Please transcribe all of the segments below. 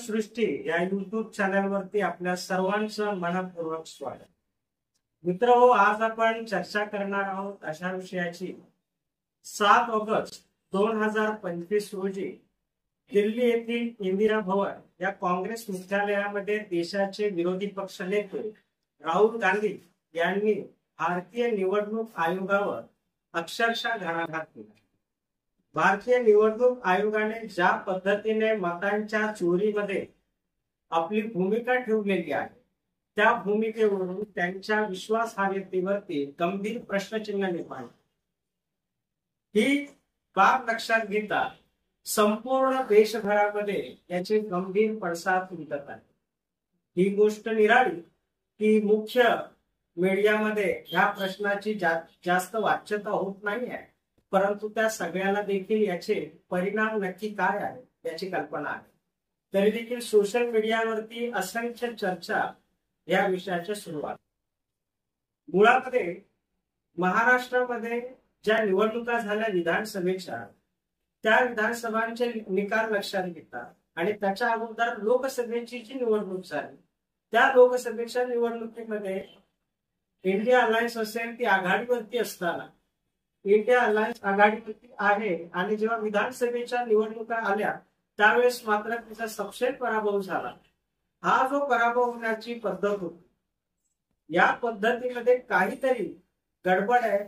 सृष्टी या युट्यूब चॅनलवरती आपल्या सर्वांचं मनपूर्वक स्वागत. मित्रहो, आज आपण चर्चा करणार आहोत अशा विषयाची 7 ऑगस्ट 2025 रोजी दिल्ली येथील इंदिरा भवन या काँग्रेस मुख्यालयामध्ये देशाचे विरोधी पक्ष नेते राहुल गांधी यांनी भारतीय निवडणूक आयोगावर अक्षरशः घणाघात केला. भारतीय निवडणूक आयोगाने ज्या पद्धतीने मतांच्या चोरीमध्ये आपली भूमिका ठेवलेली आहे त्या भूमिकेवरून त्यांच्या विश्वासार्हतेवरती गंभीर प्रश्नचिन्ह निर्माण. ही बाब लक्षात घेता संपूर्ण देशभरामध्ये याचे गंभीर पडसाद उमटत आहे. ही गोष्ट निराळी की मुख्य मीडियामध्ये ह्या प्रश्नाची जास्त वाच्यता होत नाही आहे, परंतु त्या सगळ्याला देखील याचे परिणाम नक्की काय आहे याची कल्पना आहे. तरी देखील सोशल मीडियावरती असंख्य चर्चा या विषयाच्या सुरुवात. मुळामध्ये महाराष्ट्रामध्ये ज्या निवडणुका झाल्या विधानसभेच्या, त्या विधानसभांचे निकाल लक्षात घेता आणि त्याच्या अगोदर लोकसभेची जी निवडणूक झाली त्या लोकसभेच्या निवडणुकीमध्ये इंडिया अलायन्स असेल ती आघाडीवरती असताना इंडिया अलायन्स आघाडीवरती आहे आणि जेव्हा विधानसभेच्या निवडणुका आल्या त्यावेळेस मात्र तिचा सपशेल पराभव झाला. हा जो पराभव होण्याची पद्धत होती, या पद्धतीमध्ये काहीतरी गडबड आहे,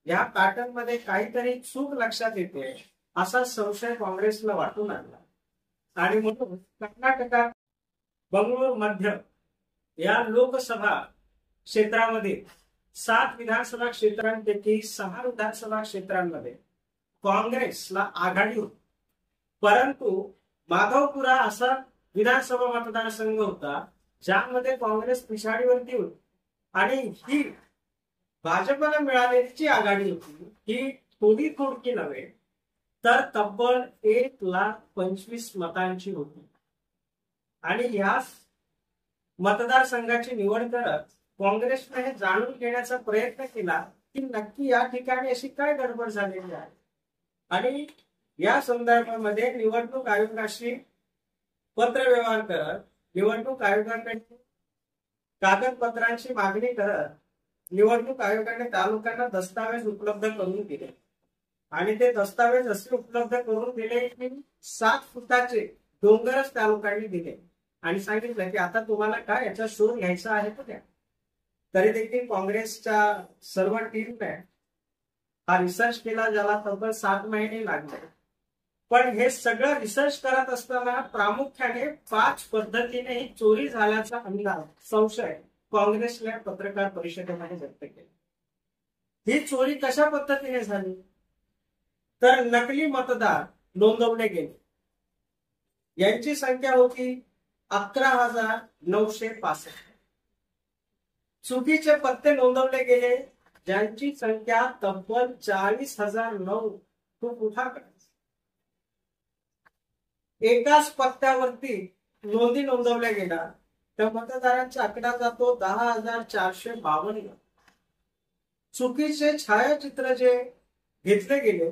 या पॅटर्न मध्ये काहीतरी चूक लक्षात येते असा संशय काँग्रेसला वाटून आला. आणि म्हणून कर्नाटकात बंगळूर मध्य या लोकसभा क्षेत्रामध्ये 7 विधानसभा क्षेत्रांपैकी 6 विधानसभा क्षेत्रांमध्ये काँग्रेसला आघाडी होती. परंतु माधवपुरा असा विधानसभा मतदारसंघ होता ज्यामध्ये काँग्रेस पिछाडीवरती होती आणि ही भाजपला मिळालेली जी आघाडी होती ही थोडकी नव्हे तर तब्बल 1,25,000 मतांची होती. आणि या मतदारसंघाची निवड करत काँग्रेसने हे जाणून घेण्याचा प्रयत्न केला की नक्की या ठिकाणी अशी काय गडबड झालेली आहे. आणि या संदर्भामध्ये निवडणूक आयोगाशी पत्रव्यवहार करत निवडणूक आयोगाकडे कागदपत्रांची मागणी करत निवडणूक आयोगाने त्या लोकांना दस्तावेज उपलब्ध करून दिले. आणि ते दस्तावेज असे उपलब्ध करून दिले की 7 फुटाचे डोंगरच त्या लोकांनी दिले आणि सांगितलं की आता तुम्हाला काय याचा शोध घ्यायचा आहे तो द्या. तरी देखील काँग्रेसच्या सर्व टीमने हा रिसर्च केला, ज्याला तब्बल 7 महिने लागले. पण हे सगळं रिसर्च करत असताना प्रामुख्याने 5 पद्धतीने ही चोरी झाल्याचा अंदाज, संशय काँग्रेसने पत्रकार परिषदेमध्ये व्यक्त केला. ही चोरी कशा पद्धतीने झाली तर नकली मतदार नोंदवले गेले. यांची संख्या होती 11,965. चुकीचे पत्ते नोंदवले गेले ज्यांची संख्या तब्बल 40,009. तो कुठा एकाच पत्त्यावरती नोंदी नोंदवल्या गेल्या त्या मतदारांचा आकडा जातो 10,452. चुकीचे छायाचित्र जे घेतले गेले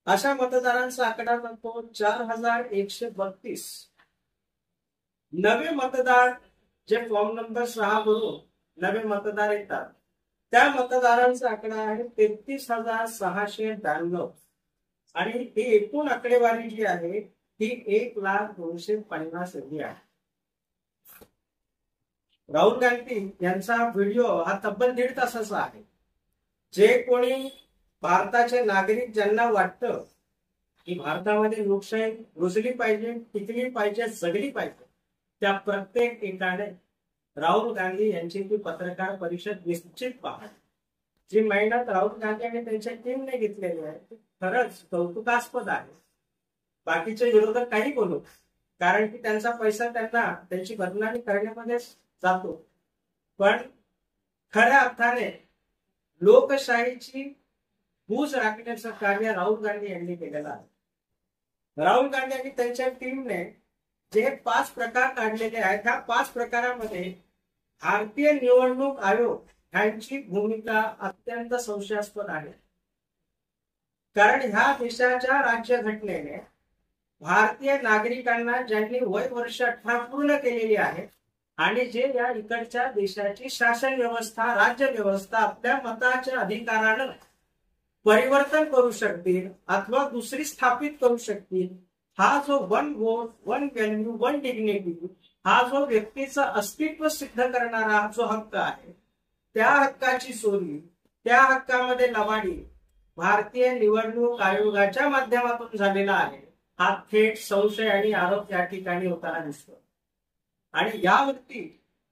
अशा मतदारांचा आकडा जातो 4,132. नवे मतदार जे फॉर्म नंबर 6 भरून नवे मतदार येतात त्या मतदारांचा आकडा आहे 33,692. आणि ही एकूण आकडेवारी जी आहे ती 1,250,000 एवढी आहे. राहुल गांधी यांचा व्हिडिओ हा तब्बल 1.5 तासाचा आहे. जे कोणी भारताचे नागरिक ज्यांना वाटतं की भारतामध्ये लोकशाही रुजली पाहिजे, टिकली पाहिजे, जगली पाहिजे, त्या प्रत्येक एकाने राहुल गांधी यांची ती पत्रकार परिषद निश्चित पहा. जी मेहनत राहुल गांधी आणि त्यांच्या टीमने घेतलेली आहे ती खरंच कौतुकास्पद आहे. बाकीचे विरोधक काही बोलू, कारण की त्यांचा पैसा त्यांना त्यांची बदनामी करण्यामध्ये जातो. पण खऱ्या अर्थाने लोकशाहीची बूज राखण्याचं कार्य राहुल गांधी यांनी केलेलं आहे. राहुल गांधी आणि त्यांच्या टीमने जे 5 प्रकार काढलेले आहेत त्या 5 प्रकारामध्ये भारतीय निवडणूक आयोग यांची भूमिका अत्यंत संशयास्पद आहे. कारण ह्या देशाच्या राज्यघटनेने भारतीय नागरिकांना ज्यांनी वय वर्ष 18 पूर्ण केलेली आहे आणि जे या इकडच्या देशाची शासन व्यवस्था राज्य व्यवस्था आपल्या मताच्या अधिकारानं परिवर्तन करू शकतील अथवा दुसरी स्थापित करू शकतील, हा जो one vote one value one dignity हा जो व्यक्तीचं अस्तित्व सिद्ध करणारा जो हक्क आहे, त्या हक्काची चोरी, त्या हक्कामध्ये लवाडी भारतीय निवडणूक आयोगाच्या माध्यमातून झालेला आहे, हा थेट संशय आणि आरोप या ठिकाणी होताना दिसतो. आणि यावरती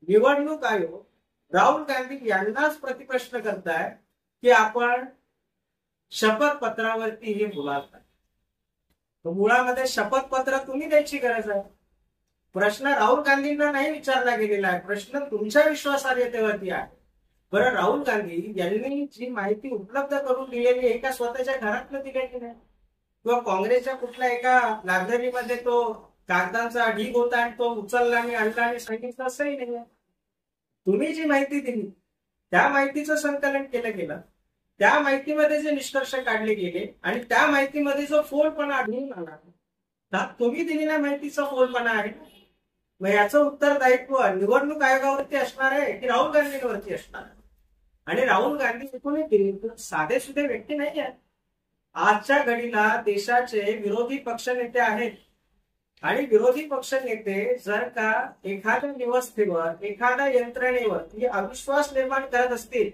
निवडणूक आयोग राहुल गांधी यांनाच प्रतिप्रश्न करताय की आपण शपथपत्रावरती हे बोलावताय. मुळामध्ये शपथपत्र तुम्ही द्यायची गरज आहे. प्रश्न राहुल गांधींना नाही विचारला गेलेला आहे, प्रश्न तुमच्या विश्वासार्हतेवरती आहे. बरं, राहुल गांधी यांनी जी माहिती उपलब्ध करून दिलेली एका स्वतःच्या घरातनं दिलेली नाही किंवा काँग्रेसच्या कुठल्या एका लायब्ररीमध्ये तो कागदांचा ढीग होता आणि तो उचलला आणि आणला आणि सांगितलं, असंही नाही. तुम्ही जी माहिती दिली त्या माहितीचं संकलन केलं गेलं, त्या माहितीमध्ये जे निष्कर्ष काढले गेले आणि त्या माहितीमध्ये जो फोलपणा आढळून आला, तुम्ही दिलेल्या माहितीचा फोलपणा आहे. मग याचं उत्तरदायित्व निवडणूक आयोगावरती असणार आहे की राहुल गांधींवरती असणार आहे? आणि राहुल गांधी एकूण साधे सुधे व्यक्ती नाही आहेत. आजच्या घडीला देशाचे विरोधी पक्षनेते आहेत आणि विरोधी पक्षनेते जर का एखाद्या व्यवस्थेवर एखाद्या यंत्रणेवर अविश्वास निर्माण करत असतील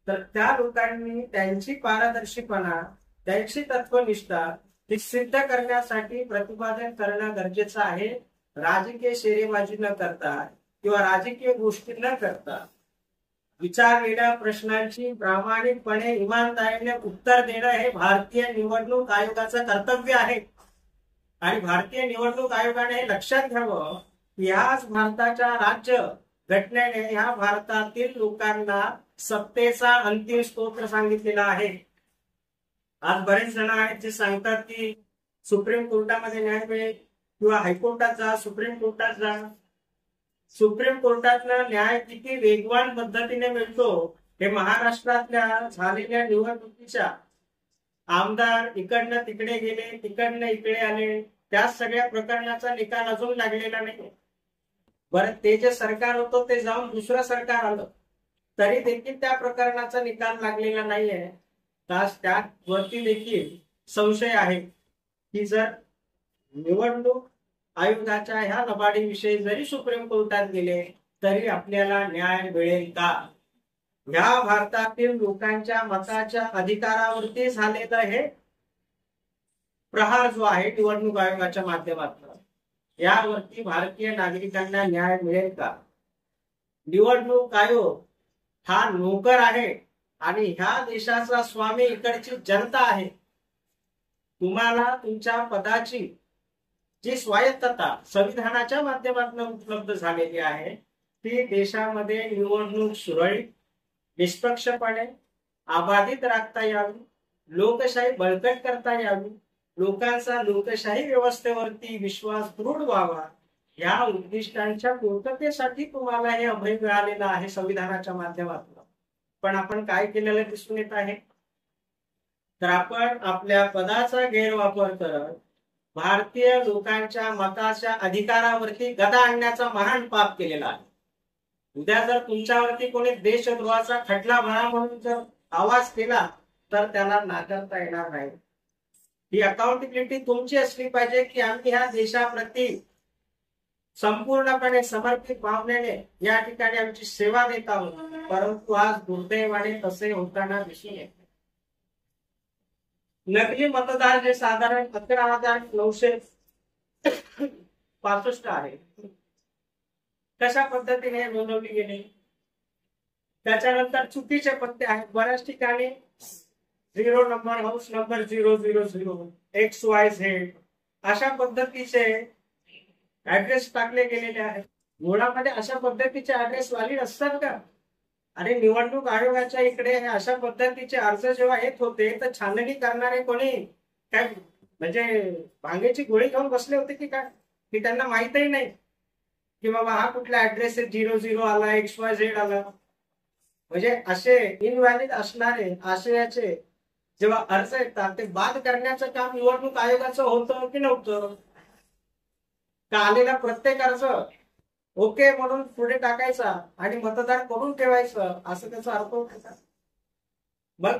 तर त्या लोकांनी त्यांची पारदर्शीपणा त्यांची तत्वनिष्ठा ही सिद्ध करण्यासाठी प्रतिपादन करणं गरजेचं आहे. राजकीय शेरेबाजी न करता किंवा राजकीय गोष्टी न करता विचारलेल्या प्रश्नांची प्रामाणिकपणे इमानदारीने उत्तर देणं हे भारतीय निवडणूक आयोगाचं कर्तव्य आहे. आणि भारतीय निवडणूक आयोगाने हे लक्षात घ्यावं की ह्याच भारताच्या राज्य घटनेने ह्या भारतातील लोकांना सत्तेचा अंतिम स्तोत्र सांगितलेला आहे. आज बरेच जण आहेत जे सांगतात की सुप्रीम कोर्टामध्ये न्याय मिळेल किंवा हायकोर्टात जा, सुप्रीम कोर्टात जा. सुप्रीम कोर्टातला न्याय किती वेगवान पद्धतीने मिळतो हे महाराष्ट्रातल्या झालेल्या निवडणुकीच्या आमदार इकडनं तिकडे गेले, तिकडनं इकडे आले, त्या सगळ्या प्रकरणाचा निकाल अजून लागलेला नाही. बरं, ते जे सरकार होतं ते जाऊन दुसरं सरकार आलं तरी देखील त्या प्रकरणाचा निकाल लागलेला नाहीये. त्यावरती देखील संशय आहे की जर निवडणूक आयोगाच्या ह्या लबाडीविषयी जरी सुप्रीम कोर्टात गेले तरी आपल्याला न्याय मिळेल का? ह्या भारतातील लोकांच्या मताच्या अधिकारावरती झालेलं हे प्रहार जो आहे निवडणूक आयोगाच्या माध्यमातून, यावरती भारतीय नागरिकांना न्याय मिळेल का? निवडणूक आयोग हा नोकर आहे आणि ह्या देशाचा स्वामी इकडची जनता आहे. तुम्हाला तुमच्या पदाची जी स्वायत्तता संविधानाच्या माध्यमातून उपलब्ध झालेली आहे ती देशामध्ये निवडणूक सुरळीत निष्पक्षपणे अबाधित राखता यावी, लोकशाही बळकट करता यावी, लोकांचा लोकशाही व्यवस्थेवरती विश्वास दृढ व्हावा, या उद्दिष्टांच्या पूर्ततेसाठी तुम्हाला हे अभय मिळालेलं आहे संविधानाच्या माध्यमातून. पण आपण काय केलेलं दिसून येत आहे तर आपण आपल्या पदाचा गैरवापर करत भारतीय लोकांच्या मताच्या अधिकारावरती गदा आणण्याचा महान पाप केलेला आहे. उद्या जर तुमच्यावरती कोणी देशद्रोहाचा खटला भरा म्हणून जर आवाज केला तर त्याला नाकारता येणार नाही. ही अकाउंटेबिलिटी तुमची असली पाहिजे की आम्ही ह्या देशाप्रती संपूर्णपणे समर्पित भावनेने या ठिकाणी आमची सेवा देत आहोत. परंतु आज दुर्दैवाने तसे होताना दिसून येते. नकली मतदार जे साधारण 11,965 आहे, कशा पद्धतीने नोंदवली गेली. त्याच्यानंतर चुकीचे पत्ते आहेत बऱ्याच ठिकाणी. 0 नंबर, हाऊस नंबर 000, XYZ अशा पद्धतीचे ऍड्रेस टाकले गेलेले आहेत. मुळामध्ये अशा पद्धतीचे ऍड्रेस व्हॅलिड असतात का? आणि निवडणूक आयोगाच्या इकडे अशा पद्धतीचे अर्ज जेव्हा येत होते तर छाननी करणारे कोणी काय म्हणजे भांगेची गोळी घेऊन बसले होते की काय, की त्यांना माहितही नाही की बाबा हा कुठला ऍड्रेस आहे, 00 आला, XYZ आला. म्हणजे असे इनव्हॅलिड असणारे आशयाचे जेव्हा अर्ज येतात ते बाद करण्याचं काम निवडणूक आयोगाचं होतं की नव्हतं? का आलेला प्रत्येक अर्ज ओके म्हणून पुढे टाकायचा आणि मतदार करून ठेवायचं असं त्याचा अर्थ होता? मग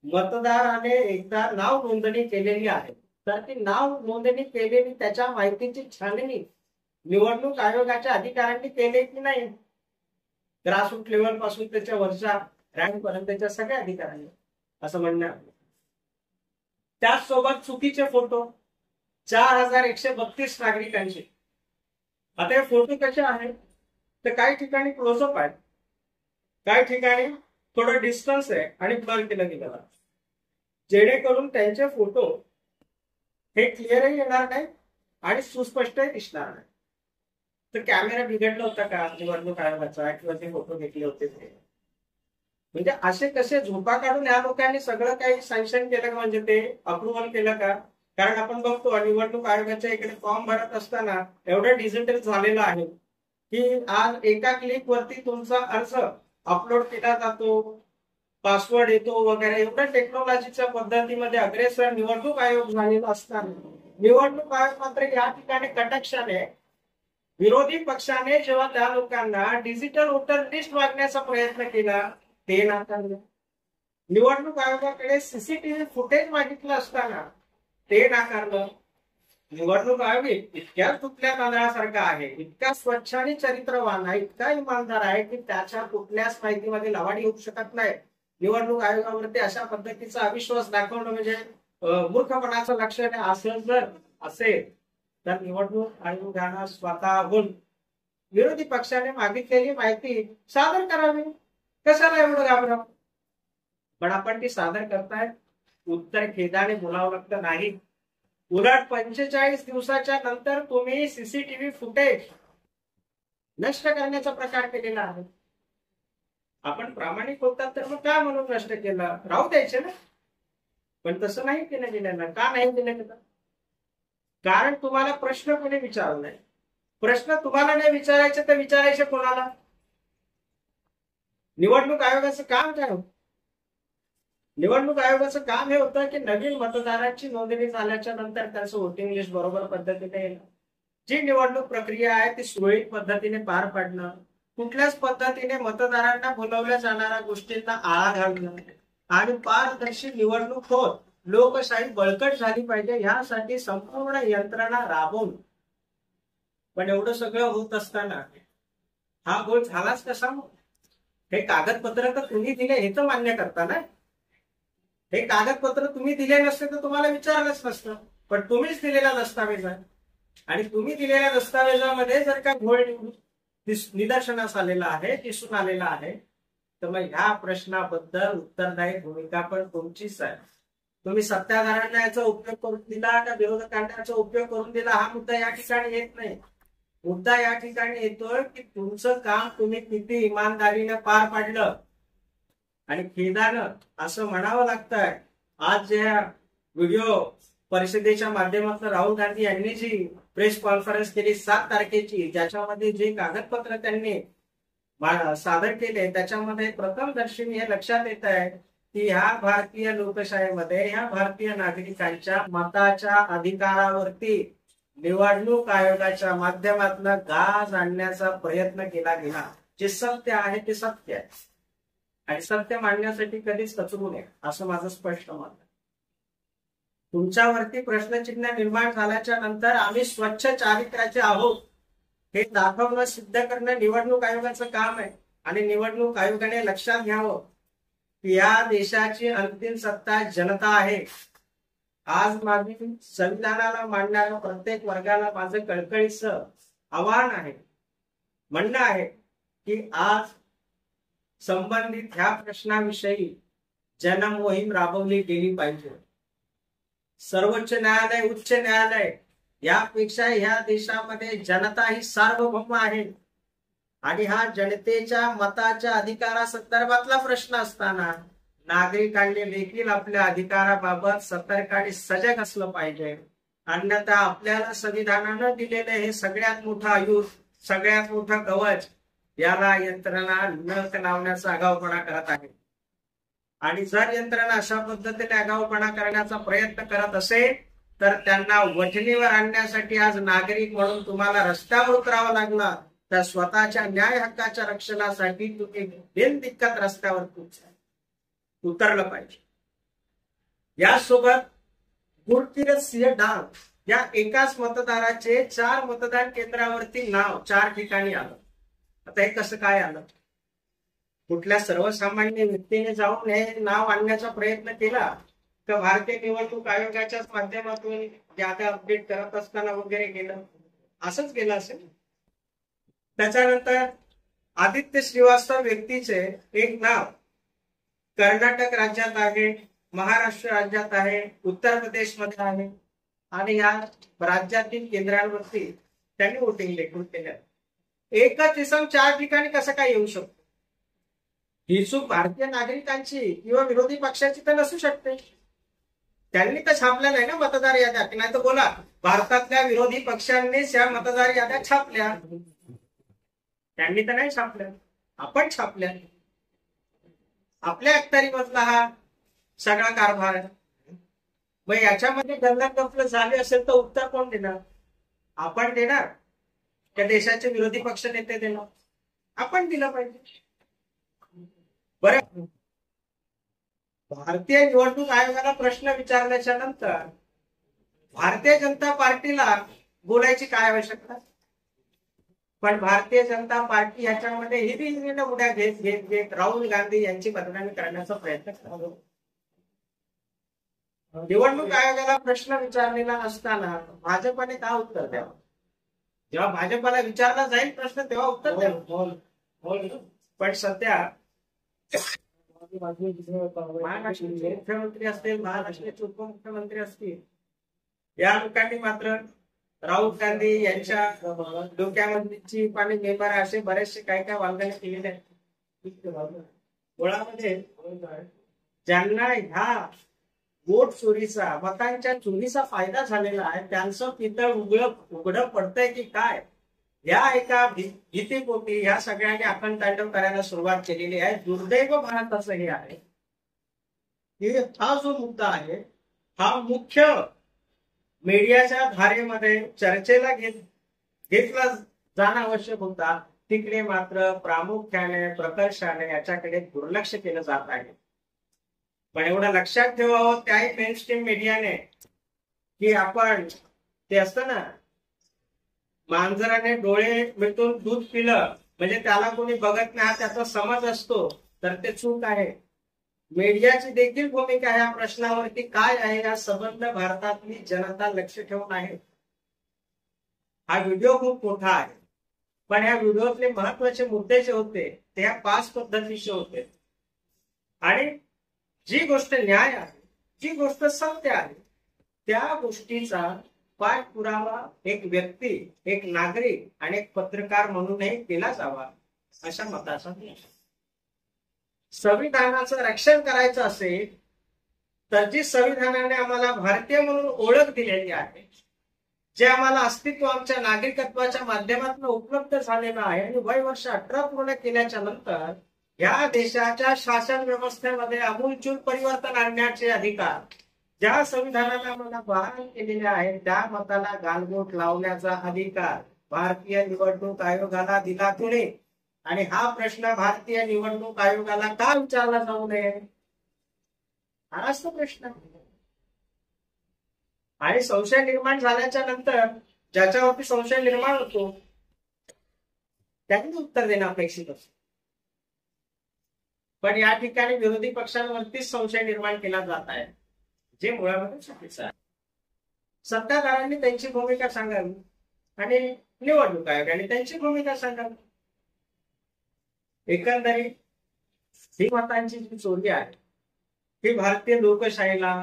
मतदाराने एकदा नाव नोंदणी केलेली आहे तर ती नाव नोंदणी केलेली त्याच्या माहितीची छाननी निवडणूक आयोगाच्या अधिकाऱ्यांनी केले की नाही? ग्रासरूट लेवल पासून त्याच्या वरच्या रँक पर्यंतच्या सगळ्या अधिकाऱ्यांनी असं म्हणणं. त्याचसोबत चुकीचे फोटो 4132 नागरिकांचे. आता हे फोटो कसे आहेत तर काही ठिकाणी क्लोजअप आहे, काही ठिकाणी थोडं डिस्टन्स आहे आणि ब्लर केलं गेलेलं आहे, जेणेकरून त्यांचे फोटो हे क्लिअरही येणार नाही आणि सुस्पष्टही दिसणार नाही. तर कॅमेरा बिघडला होता का निवडणूक आयोगाचा किंवा ते फोटो घेतले होते ते? म्हणजे असे कसे झोपा काढून या लोकांनी सगळं काही सँक्शन केलं का? म्हणजे ते अप्रुव्हल केलं का? कारण आपण बघतो निवडणूक आयोगाच्या इकडे फॉर्म भरत असताना एवढं डिजिटल झालेलं आहे की आज एका क्लिक वरती तुमचा अर्ज अपलोड केला जातो, पासवर्ड येतो वगैरे. एवढं टेक्नॉलॉजीच्या पद्धतीमध्ये अग्रेसर निवडणूक आयोग झालेला असताना निवडणूक आयोग मात्र या ठिकाणी कटाक्षाने विरोधी पक्षाने जेव्हा त्या लोकांना डिजिटल वोटर लिस्ट मागण्याचा प्रयत्न केला ते नाकारलं. निवडणूक आयोगाकडे सीसीटीव्ही फुटेज मागितलं असताना ते नाकारलं. निवडणूक आयोग इतक्या तुटल्या तांदळासारखा आहे, इतका स्वच्छ आणि चरित्रवान आहे, इतका इमानदार आहे की त्याच्या कुठल्याच माहितीमध्ये लवाडी होऊ शकत नाही. निवडणूक आयोगावरती अशा पद्धतीचा अविश्वास दाखवणं म्हणजे मूर्खपणाचं लक्षण आहे. असं जर असेल तर निवडणूक आयोगानं स्वतःहून विरोधी पक्षाने मागितलेली माहिती सादर करावी. कशाला एवढं घाबरावं? पण आपण ती सादर करतायत, उत्तर खेदाने बोलावं लागतं नाही. उलट 45 दिवसाच्या नंतर तुम्ही सीसीटीव्ही फुटेज नष्ट करण्याचा प्रकार केलेला आहे. आपण प्रामाणिक होतात तर मग का म्हणून नष्ट केलं? राहू द्यायचे ना. पण तसं नाही केलं गेलं. का नाही केलं गेलं? कारण तुम्हाला प्रश्न कोणी विचारला नाही. प्रश्न तुम्हाला नाही विचारायचे तर विचारायचे कोणाला? निवडणूक आयोगाचं काम काय होतं? निवडणूक आयोगाचं काम हे होतं की नवीन मतदारांची नोंदणी झाल्याच्या नंतर त्यांचं वोटिंग लिस्ट बरोबर पद्धतीने येणं, जी निवडणूक प्रक्रिया आहे ती सुरळीत पद्धतीने पार पाडणं, कुठल्याच पद्धतीने मतदारांना बोलवल्या जाणाऱ्या गोष्टींना आळा घालणं आणि पारदर्शी निवडणूक होत लोकशाही बळकट झाली पाहिजे यासाठी संपूर्ण यंत्रणा राबवून. पण एवढं सगळं होत असताना हा गोल झालाच कसा? हे कागदपत्र तर तुम्ही दिले हे तर मान्य करता ना. हे कागदपत्र तुम्ही दिले नसते तर तुम्हाला विचारलंच नसतं, पण तुम्हीच दिलेला दस्तावेज आहे आणि तुम्ही दिलेल्या दस्तावेजामध्ये जर का घोळ निदर्शनास आलेला आहे, दिसून आलेला आहे, तर मग ह्या प्रश्नाबद्दल उत्तरदायी भूमिका पण तुमचीच आहे. तुम्ही सत्ताधाऱ्यांना याचा उपयोग करून दिला का विरोधकांना याचा उपयोग करून दिला हा मुद्दा या ठिकाणी येत नाही. मुद्दा या ठिकाणी येतोय की तुमचं काम तुम्ही किती इमानदारीने पार पाडलं. आणि खेदानं असं म्हणावं लागतंय, आज ज्या व्हिडिओ परिषदेच्या माध्यमातून राहुल गांधी यांनी जी प्रेस कॉन्फरन्स केली 7 तारखेची, ज्याच्यामध्ये जे कागदपत्र त्यांनी सादर केले त्याच्यामध्ये प्रथमदर्शनी हे लक्षात येत आहे की ह्या भारतीय लोकशाहीमध्ये ह्या भारतीय नागरिकांच्या मताच्या अधिकारावरती निवडणूक आयोगाच्या माध्यमातून गाज आणण्याचा प्रयत्न केला गेला. जे सत्य आहे ते सत्य आहे आणि सत्य मांडण्यासाठी कधीच कचरू नये असं माझं स्पष्ट मत आहे. तुमच्यावरती प्रश्नचिन्ह निर्माण झाल्याच्या नंतर आम्ही स्वच्छ चारित्र्याचे आहोत हे दाखवणं, सिद्ध करणं निवडणूक आयोगाचं काम आहे. आणि निवडणूक आयोगाने लक्षात घ्यावं की या देशाची अंतिम सत्ता जनता आहे. आज माझी संविधानाला मांडणाऱ्या प्रत्येक वर्गाला माझं कळकळीचं आव्हान आहे, म्हणणं आहे की आज संबंधित ह्या प्रश्नाविषयी जनमोहीम राबवली गेली पाहिजे. सर्वोच्च न्यायालय, उच्च न्यायालय यापेक्षा ह्या देशामध्ये जनता ही सार्वभौम आहे आणि हा जनतेच्या मताच्या अधिकारासंदर्भातला प्रश्न असताना नागरिकांनी देखील आपल्या अधिकाराबाबत सतर्क आणि सजग असलं पाहिजे. अन्यथा आपल्याला संविधानानं दिलेलं हे सगळ्यात मोठं आयुध, सगळ्यात मोठं कवच, याला यंत्रणा नख लावण्याचा आगाऊपणा करत आहे. आणि जर यंत्रणा अशा पद्धतीने आगाऊपणा करण्याचा प्रयत्न करत असेल तर त्यांना वठणीवर आणण्यासाठी आज नागरिक म्हणून तुम्हाला रस्त्यावर उतरावं लागला तर स्वतःच्या न्याय हक्काच्या रक्षणासाठी तुम्ही बिनदिक्कत रस्त्यावर उतरलं पाहिजे. यासोबत गुरकीरत सिंह डांग या एकाच मतदाराचे 4 मतदान केंद्रावरती नाव 4 ठिकाणी आलं. आता हे कसं काय आलं? कुठल्या सर्वसामान्य व्यक्तीने जाऊन हे नाव आणण्याचा प्रयत्न केला तर भारतीय निवडणूक आयोगाच्याच माध्यमातून जागा अपडेट करत असताना वगैरे गेलं, असंच गेलं असेल. त्याच्यानंतर आदित्य श्रीवास्तव व्यक्तीचे एक नाव कर्नाटक राज्यात आहे, महाराष्ट्र राज्यात आहे, उत्तर प्रदेश मध्ये आहे आणि या राज्यातील केंद्रांवरती त्यांनी वोटिंग देखील केलं. एकच इसम 4 ठिकाणी कसं काय येऊ शकतो? ही चूक भारतीय नागरिकांची किंवा विरोधी पक्षाची तर नसू शकते. त्यांनी तर छापल्या नाही ना मतदार याद्या, नाही तर बोला भारतातल्या विरोधी पक्षांनीच या मतदार याद्या छापल्या. त्यांनी तर नाही छापल्या, आपण छापल्या. आपल्या अखत्यारी मधला हा सगळा कारभार आहे. मग याच्यामध्ये गल्लतफल झाले असेल तर उत्तर कोण देणार? आपण देणार? त्या देशाचे विरोधी पक्ष नेते देणार? आपण दिलं पाहिजे. बरं, भारतीय निवडणूक आयोगाला प्रश्न विचारल्याच्या नंतर भारतीय जनता पार्टीला बोलायची काय आवश्यकता? पण भारतीय जनता पार्टी याच्यामध्ये ही उड्या घेत घेत घेत राहुल गांधी यांची बदनामी करण्याचा प्रयत्न करतो. निवडणूक आयोगाला प्रश्न विचारलेला असताना भाजपने का उत्तर द्यावं? जेव्हा भाजपला विचारला जाईल प्रश्न तेव्हा उत्तर द्यावं. पण सध्या महाराष्ट्राचे मुख्यमंत्री असतील, महाराष्ट्राचे उपमुख्यमंत्री असतील, या लोकांनी मात्र राहुल गांधी यांच्या डोक्यामधली पाणी मेंबर असे बरेचसे काय काय वालगाने केलेले आहेत. मुळामध्ये ज्यांना ह्या वोट चोरीचा, मतांच्या चोरीचा फायदा झालेला आहे त्यांचं पितळ उघडं पडतंय की काय, या एका भीतीपोटी ह्या सगळ्यांनी अखंड तांडव करायला सुरुवात केलेली आहे. दुर्दैव भारताचं हे आहे की हा जो मुद्दा आहे हा मुख्य मीडियाच्या धारेमध्ये चर्चेला घेतला जाणं आवश्यक होता. तिकडे मात्र प्रामुख्याने प्रकर्षाने याच्याकडे दुर्लक्ष केलं जात आहे. पण एवढं लक्षात ठेवावं त्याही मेनस्ट्रीम मीडियाने की आपण ते असतं ना, मांजराने डोळे मिटून दूध पिलं म्हणजे त्याला कोणी बघत नाही त्याचा समज असतो, तर ते चूक आहे. मीडियाची देखील भूमिका ह्या प्रश्नावरती काय आहे या संबंध भारतातली जनता लक्ष ठेवून आहे. हा व्हिडिओ खूप मोठा आहे पण या व्हिडिओतले महत्वाचे मुद्दे जे होते ते या 5 पद्धतीचे होते. आणि जी गोष्ट न्याय आहे, जी गोष्ट सत्य आहे, त्या गोष्टीचा पाठपुरावा एक व्यक्ती, एक नागरिक आणि एक पत्रकार म्हणूनही केला जावा अशा मताचा. संविधानाचं रक्षण करायचं असेल तर जी संविधानाने आम्हाला भारतीय म्हणून ओळख दिलेली आहे, जे आम्हाला अस्तित्व आमच्या नागरिकत्वाच्या माध्यमातून उपलब्ध झालेलं आहे आणि वय वर्ष 18 पूर्ण केल्याच्या नंतर या देशाच्या शासन व्यवस्थेमध्ये आमूलचूल परिवर्तन आणण्याचे अधिकार ज्या संविधानाने आम्हाला बहाल केलेले आहे त्या मताला गालबोट लावण्याचा अधिकार भारतीय निवडणूक आयोगाला दिला कुणी? आणि हा प्रश्न भारतीय निवडणूक आयोगाला का विचारला जाऊ नये हाच तो प्रश्न. आणि संशय निर्माण झाल्याच्या नंतर ज्याच्यावरती संशय निर्माण होतो त्यांनी उत्तर देणं अपेक्षित असतं. पण या ठिकाणी विरोधी पक्षांवरतीच संशय निर्माण केला जात आहे, जे मुळामध्ये चुकीचं आहे. सत्ताधाऱ्यांनी त्यांची भूमिका सांगावी आणि निवडणूक आयोगाने त्यांची भूमिका सांगावी. एकंदरीत ही मतांची जी चोरी आहे ही भारतीय लोकशाहीला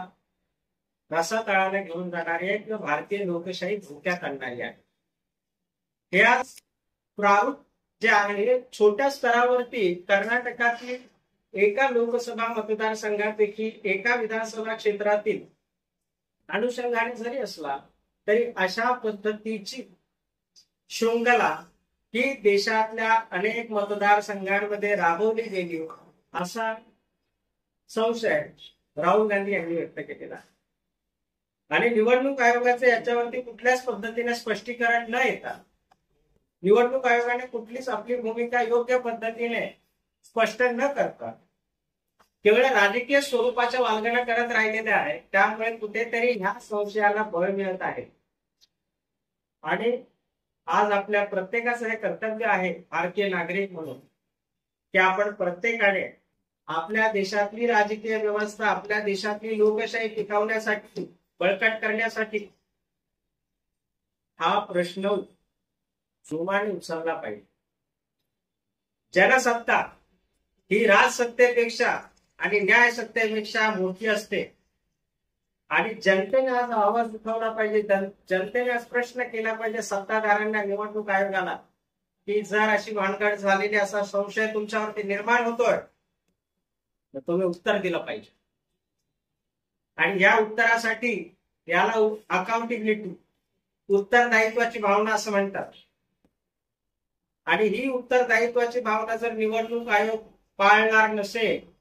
रसातळाला घेऊन जाणारी आहे किंवा भारतीय लोकशाही धोक्यात आणणारी आहे. हे आज प्रारूप जे आहे छोट्या स्तरावरती कर्नाटकातील एका लोकसभा मतदारसंघापैकी एका विधानसभा क्षेत्रातील अनुषंगाने जरी असला तरी अशा पद्धतीची शृंखला ही देशातल्या अनेक मतदारसंघांमध्ये राबवली गेली असा संशय राहुल गांधी यांनी व्यक्त केलेला आहे. आणि निवडणूक आयोगाचे याच्यावरती कुठल्याच पद्धतीने स्पष्टीकरण न येता निवडणूक आयोगाने कुठलीच आपली भूमिका योग्य पद्धतीने स्पष्ट न करता केवळ राजकीय स्वरूपाच्या वालगणा करत राहिलेले आहे. त्यामुळे कुठेतरी ह्या संशयाला बळ मिळत आहे. आणि आज आपल्या प्रत्येकाचं हे कर्तव्य आहे भारतीय नागरिक म्हणून की आपण प्रत्येकाने आपल्या देशातली राजकीय व्यवस्था, आपल्या देशातली लोकशाही टिकवण्यासाठी, बळकट करण्यासाठी हा प्रश्न जोमाने उचलला पाहिजे. जनसत्ता ही राजसत्तेपेक्षा आणि न्यायसत्तेपेक्षा मोठी असते. आणि जनतेने आज आवाज उठवला पाहिजे. जनतेने आज प्रश्न केला पाहिजे सत्ताधाऱ्यांना, निवडणूक आयोगाला, की जर अशी भानगड झालेली असा संशय तुमच्यावरती निर्माण होतोय तर तुम्ही उत्तर दिलं पाहिजे. आणि या उत्तरासाठी याला अकाउंटेबिलिटी, उत्तरदायित्वाची भावना असं म्हणतात. आणि ही उत्तरदायित्वाची भावना जर निवडणूक आयोग पाळणार नसेल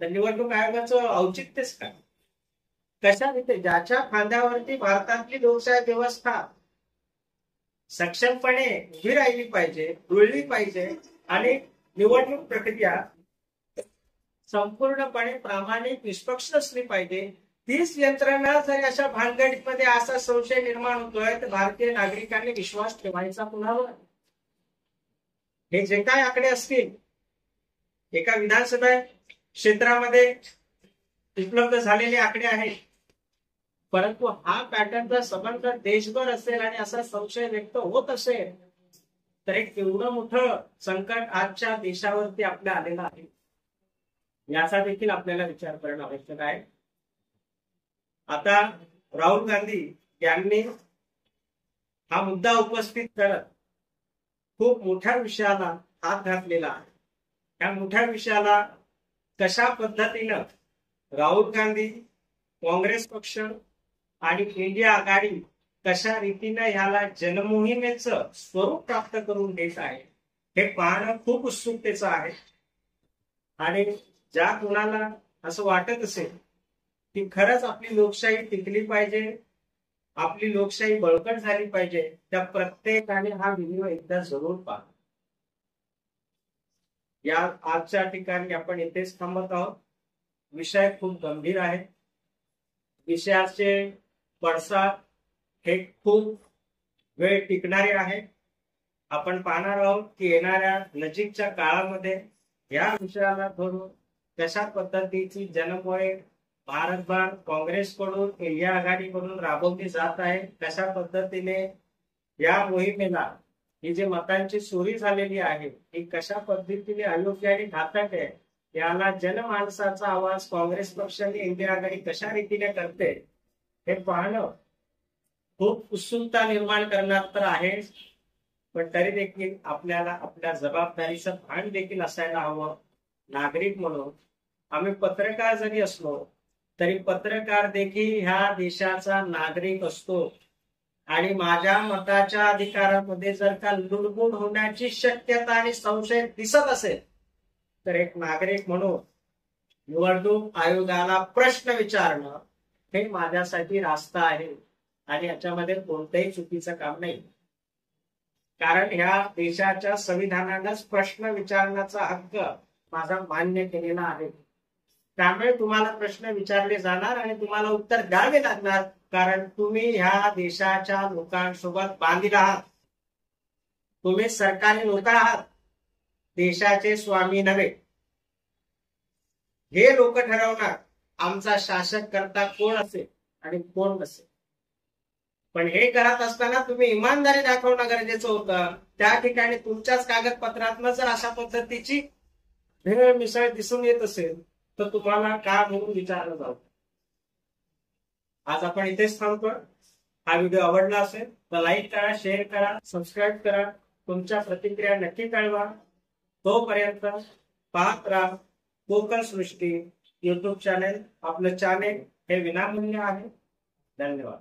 तर निवडणूक आयोगाचं औचित्यच काय? कशा रीते ज्याच्या खांद्यावरती भारतातली लोकशाही व्यवस्था सक्षमपणे उभी राहिली पाहिजे, रुळली पाहिजे आणि निवडणूक प्रक्रिया संपूर्णपणे प्रामाणिक, निष्पक्ष असली पाहिजे, तीच यंत्रणा जर अशा भानगडीमध्ये असा संशय निर्माण होतोय तर भारतीय नागरिकांनी विश्वास ठेवायचा कुणावर? हे जे काय आकडे असतील एका विधानसभा क्षेत्रामध्ये उपलब्ध झालेले आकडे आहेत, परंतु हा पॅटर्नचा संबंध देशभर असेल आणि असा संशय व्यक्त होत असेल तर एक एवढं मोठं संकट आजच्या देशावरती आपल्या आलेलं आहे. याचा देखील आपल्याला विचार करणं आवश्यक आहे. आता राहुल गांधी यांनी हा मुद्दा उपस्थित करत खूप मोठ्या विषयाला हात घातलेला आहे. या मोठ्या विषयाला कशा पद्धतीनं राहुल गांधी, काँग्रेस पक्ष आणि इंडिया आघाडी कशा रीतीनं ह्याला जनमोहिमेचं स्वरूप प्राप्त करून देत आहे हे पाहणं खूप उत्सुकतेचं आहे. आणि ज्या कुणाला असं वाटत असेल की खरंच आपली लोकशाही टिकली पाहिजे, आपली लोकशाही बळकट झाली पाहिजे, त्या प्रत्येकाने हा व्हिडिओ एकदा जरूर पहा. या आजच्या ठिकाणी आपण इथेच थांबत आहोत. विषय खूप गंभीर आहे. विषयाचे पडसाद हे खूप वेळ टिकणारे आहे. आपण पाहणार आहोत की येणाऱ्या नजीकच्या काळामध्ये या विषयाला धरून कशा पद्धतीची जनमोहीम भारतभर काँग्रेसकडून, इंडिया आघाडीकडून राबवली जात आहे, कशा पद्धतीने या मोहिमेला ही जी मतांची चोरी झालेली आहे ही कशा पद्धतीने अयोग्य आणि घातक आहे, याला जनमानसाचा आवाज काँग्रेस पक्ष आणि इंडिया आघाडी कशा रीतीने करते हे पाहणं खूप उत्सुकता निर्माण करणार तर आहे. पण तरी देखील आपल्याला आपल्या जबाबदारीचं भान देखील असायला हवं. नागरिक म्हणून आम्ही पत्रकार जरी असलो तरी पत्रकार देखील ह्या देशाचा नागरिक असतो. आणि माझ्या मताच्या अधिकारामध्ये जर का लुडबुड होण्याची शक्यता आणि संशय दिसत असेल तर एक नागरिक म्हणून निवडणूक आयोगाला प्रश्न विचारणं हे माझ्यासाठी रास्त आहे. आणि याच्यामध्ये कोणतंही चुकीचं काम नाही. कारण ह्या देशाच्या संविधानानंच प्रश्न विचारण्याचा हक्क माझा मान्य केलेला आहे. त्यामुळे तुम्हाला प्रश्न विचारले जाणार आणि तुम्हाला उत्तर द्यावे लागणार. कारण तुम्ही ह्या देशाच्या लोकांसोबत बांधील आहात. तुम्ही सरकारी लोक आहात, देशाचे स्वामी नव्हे. हे लोक ठरवणार आमचा शासक करता कोण असेल आणि कोण नसेल. पण हे करत असताना तुम्ही इमानदारी दाखवणं गरजेचं होतं. त्या ठिकाणी तुमच्याच कागदपत्रातनं जर अशा पद्धतीची भेळ मिसळ दिसून येत असेल तर तुम्हाला का म्हणून विचारलं जाऊ. आज आपण इथेच थांबतो. हा व्हिडिओ आवडला असेल तर लाईक करा, शेअर करा, सबस्क्राईब करा. तुमच्या प्रतिक्रिया नक्की कळवा. तोपर्यंत पाहत राहा कोकण सृष्टी युट्यूब चॅनेल. आपलं चॅनेल हे विनामूल्य आहे. धन्यवाद.